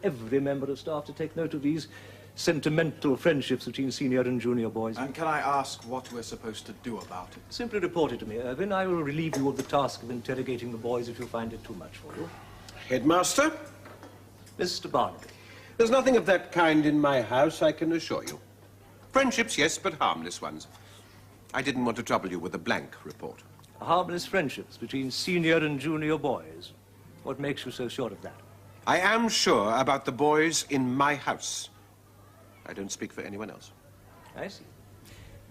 every member of staff to take note of these sentimental friendships between senior and junior boys. And can I ask what we're supposed to do about it? Simply report it to me, Irvin. I will relieve you of the task of interrogating the boys if you find it too much for you. Headmaster? Mr. Barnaby. There's nothing of that kind in my house, I can assure you. Friendships, yes, but harmless ones. I didn't want to trouble you with a blank report. Harmless friendships between senior and junior boys. What makes you so sure of that? I am sure about the boys in my house. I don't speak for anyone else. I see.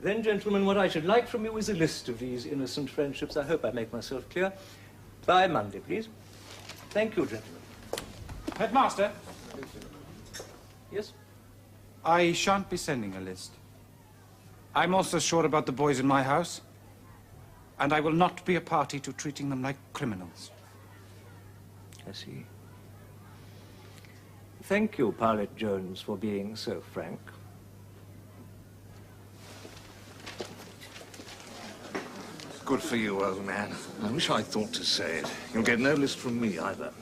Then, gentlemen, what I should like from you is a list of these innocent friendships. I hope I make myself clear. By Monday, please. Thank you, gentlemen. Headmaster? Yes? I shan't be sending a list. I'm also sure about the boys in my house, and I will not be a party to treating them like criminals. I see. Thank you, Pilot Jones, for being so frank. Good for you, old man. I wish I'd thought to say it. You'll get no list from me, either.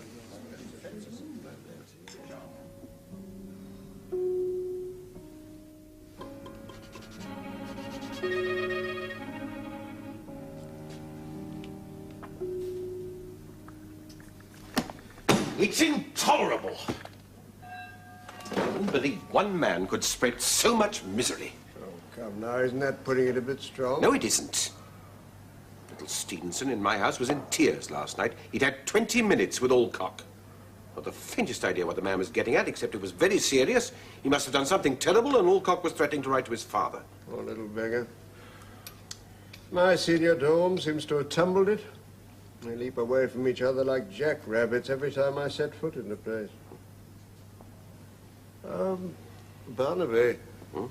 It's intolerable. I wouldn't believe one man could spread so much misery. Oh, come now, isn't that putting it a bit strong? No, it isn't. Little Stevenson in my house was in tears last night. He'd had 20 minutes with Alcock. Not the faintest idea what the man was getting at, except it was very serious. He must have done something terrible, and Alcock was threatening to write to his father. Poor little beggar. My senior dorm seems to have tumbled it. They leap away from each other like jackrabbits every time I set foot in the place. Barnaby. Hmm?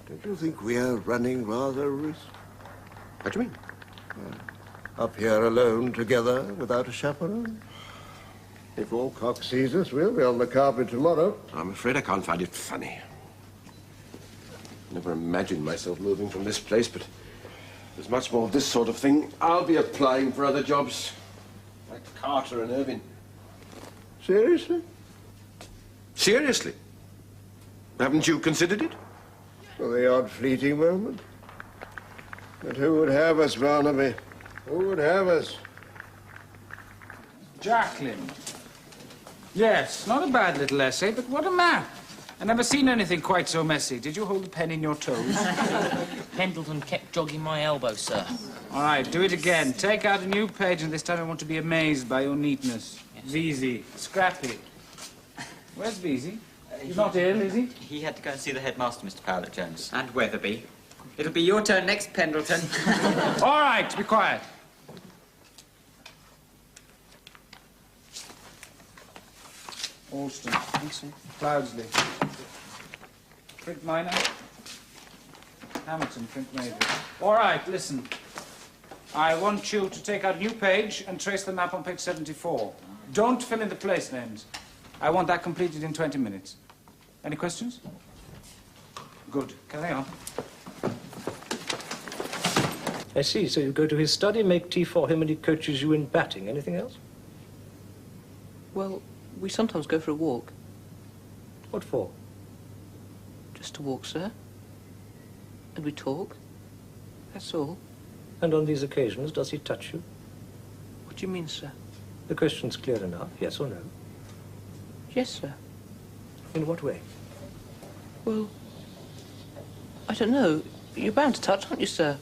Don't you think we are running rather risk? What do you mean? Up here alone together without a chaperone? If Alcock sees us, we'll be on the carpet tomorrow. I'm afraid I can't find it funny. Never imagined myself moving from this place, but there's much more of this sort of thing. I'll be applying for other jobs, like Carter and Irving. Seriously? Seriously? Haven't you considered it? For the odd fleeting moment. But who would have us, Barnaby? Who would have us? Jacqueline. Yes, not a bad little essay, but what a map. I've never seen anything quite so messy. Did you hold the pen in your toes? Pendleton kept jogging my elbow, sir. All right, do it again. Take out a new page, and this time I want to be amazed by your neatness. Yes. Veezy, Scrappy. Where's Veezy? He's not ill, is he? He had to go and see the headmaster, Mr. Pilot Jones. And Weatherby. It'll be your turn next, Pendleton. All right, be quiet. Alston. Cloudsley. Print minor. Hamilton, print major. All right, listen. I want you to take out a new page and trace the map on page 74. Don't fill in the place names. I want that completed in 20 minutes. Any questions? Good. Carry on. I see. So you go to his study, make tea for him, and he coaches you in batting. Anything else? Well, we sometimes go for a walk. What for? Just to walk, sir. And we talk. That's all. And on these occasions, does he touch you? What do you mean, sir? The question's clear enough, yes or no? Yes, sir. In what way? Well, I don't know. You're bound to touch, aren't you, sir?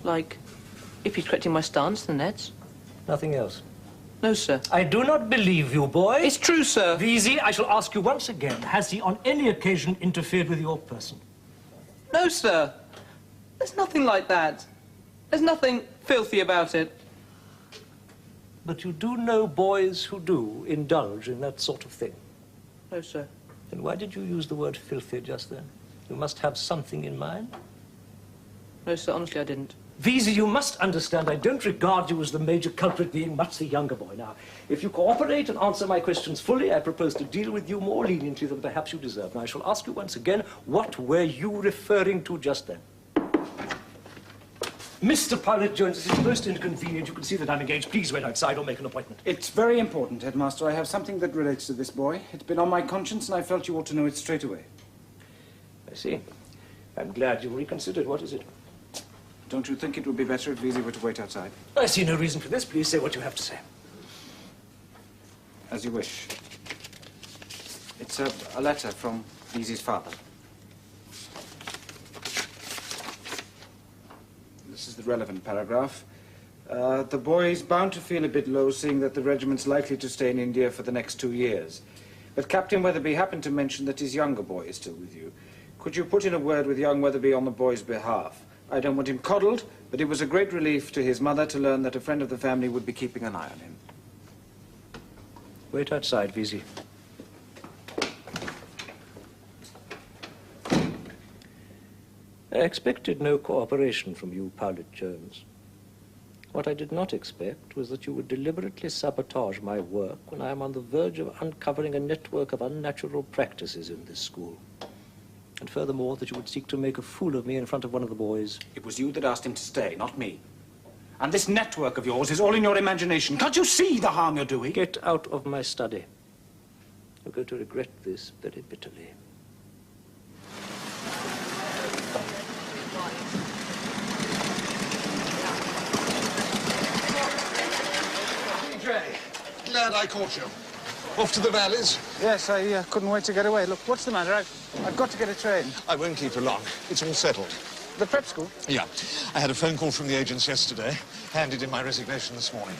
Like, if he's correcting my stance, the nets. Nothing else? No, sir. I do not believe you, boy. It's true, sir. Veezy, I shall ask you once again, has he on any occasion interfered with your person? No, sir. There's nothing like that. There's nothing filthy about it. But you do know boys who do indulge in that sort of thing. No, sir. Then why did you use the word filthy just then? You must have something in mind. No, sir, honestly, I didn't. Veezy, you must understand I don't regard you as the major culprit, being much the younger boy. Now, if you cooperate and answer my questions fully, I propose to deal with you more leniently than perhaps you deserve. Now, I shall ask you once again, what were you referring to just then? Mr. Pilot Jones, this is most inconvenient. You can see that I'm engaged. Please wait outside or make an appointment. It's very important, Headmaster. I have something that relates to this boy. It's been on my conscience, and I felt you ought to know it straight away. I see. I'm glad you reconsidered. What is it? Don't you think it would be better if Veezy were to wait outside? I see no reason for this. Please say what you have to say. As you wish. It's a letter from Veezy's father. This is the relevant paragraph. The boy is bound to feel a bit low, seeing that the regiment's likely to stay in India for the next 2 years. But Captain Weatherby happened to mention that his younger boy is still with you. Could you put in a word with young Weatherby on the boy's behalf? I don't want him coddled, but it was a great relief to his mother to learn that a friend of the family would be keeping an eye on him. Wait outside, Veezy. I expected no cooperation from you, Pilot Jones. What I did not expect was that you would deliberately sabotage my work when I am on the verge of uncovering a network of unnatural practices in this school. And furthermore, that you would seek to make a fool of me in front of one of the boys. It was you that asked him to stay, not me. And this network of yours is all in your imagination. Can't you see the harm you're doing? Get out of my study. You're going to regret this very bitterly. Glad I caught you. Off to the valleys? Yes, I couldn't wait to get away. Look, what's the matter? I've got to get a train. I won't keep you long. It's all settled. The prep school? Yeah. I had a phone call from the agents yesterday. Handed in my resignation this morning.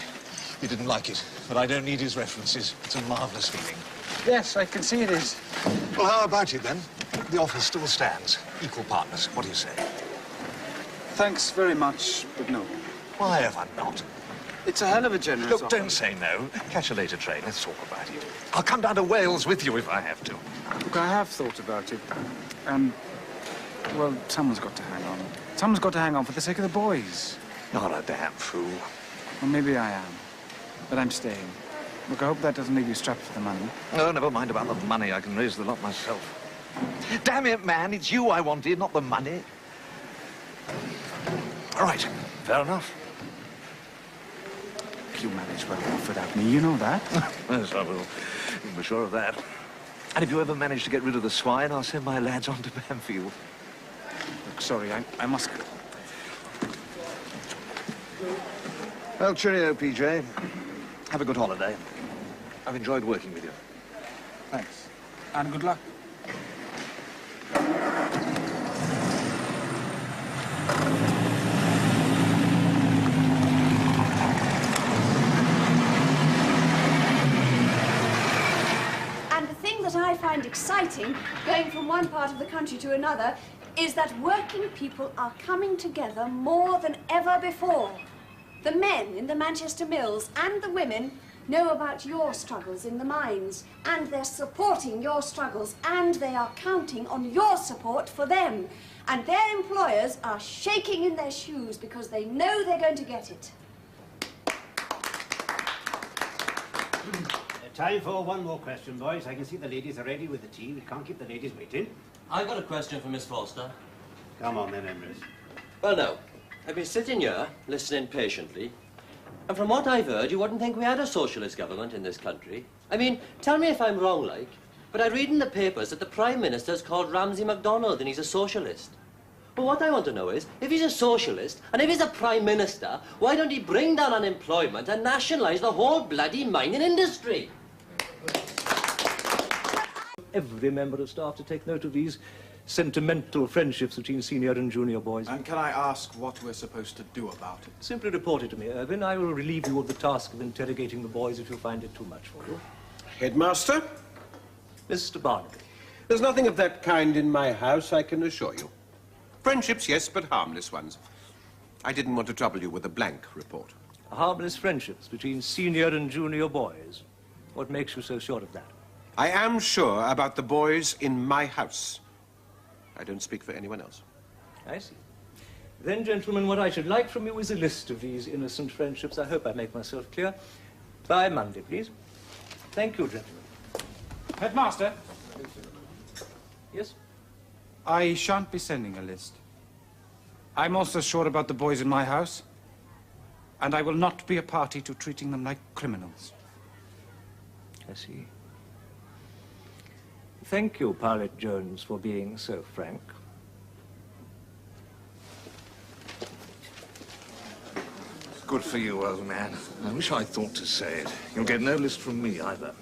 He didn't like it, but I don't need his references. It's a marvellous feeling. Yes, I can see it is. Well, how about it, then? The offer still stands. Equal partners. What do you say? Thanks very much, but no. Why have I not? It's a hell of a generous Look, offer. don't say no. Catch a later train. Let's talk about it. I'll come down to Wales with you if I have to. Look, I have thought about it. And, well, someone's got to hang on. Someone's got to hang on for the sake of the boys. You're a damn fool. Well, maybe I am. But I'm staying. Look, I hope that doesn't leave you strapped for the money. No, never mind about the money. I can raise the lot myself. Damn it, man. It's you I wanted, not the money. All right. Fair enough. You manage well enough without me, you know that. Yes, I will. You can be sure of that. And if you ever manage to get rid of the swine, I'll send my lads on to Bamfield. Look, sorry, I must go. Well, cheerio, PJ. Have a good holiday. I've enjoyed working with you. Thanks. And good luck. That I find exciting, going from one part of the country to another, is that working people are coming together more than ever before. The men in the Manchester mills and the women know about your struggles in the mines, and they're supporting your struggles, and they are counting on your support for them. And their employers are shaking in their shoes because they know they're going to get it. Time for one more question, boys. I can see the ladies are ready with the tea. We can't keep the ladies waiting. I've got a question for Miss Forster. Come on then, Emrys. Well, no. I've been sitting here, listening patiently, and from what I've heard, you wouldn't think we had a socialist government in this country. I mean, tell me if I'm wrong, like, but I read in the papers that the Prime Minister's called Ramsay MacDonald and he's a socialist. Well, what I want to know is, if he's a socialist, and if he's a Prime Minister, why don't he bring down unemployment and nationalise the whole bloody mining industry? Every member of staff to take note of these sentimental friendships between senior and junior boys. And can I ask what we're supposed to do about it? Simply report it to me, Irvin. I will relieve you of the task of interrogating the boys if you find it too much for you. Headmaster? Mr. Barnaby. There's nothing of that kind in my house, I can assure you. Friendships, yes, but harmless ones. I didn't want to trouble you with a blank report. Harmless friendships between senior and junior boys. What makes you so sure of that? I am sure about the boys in my house. I don't speak for anyone else. I see. Then, gentlemen, what I should like from you is a list of these innocent friendships. I hope I make myself clear. By Monday, please. Thank you, gentlemen. Headmaster? Yes? I shan't be sending a list. I'm also sure about the boys in my house, and I will not be a party to treating them like criminals. I see. Thank you, Pilot Jones, for being so frank. Good for you, old man. I wish I'd thought to say it. You'll get no list from me either.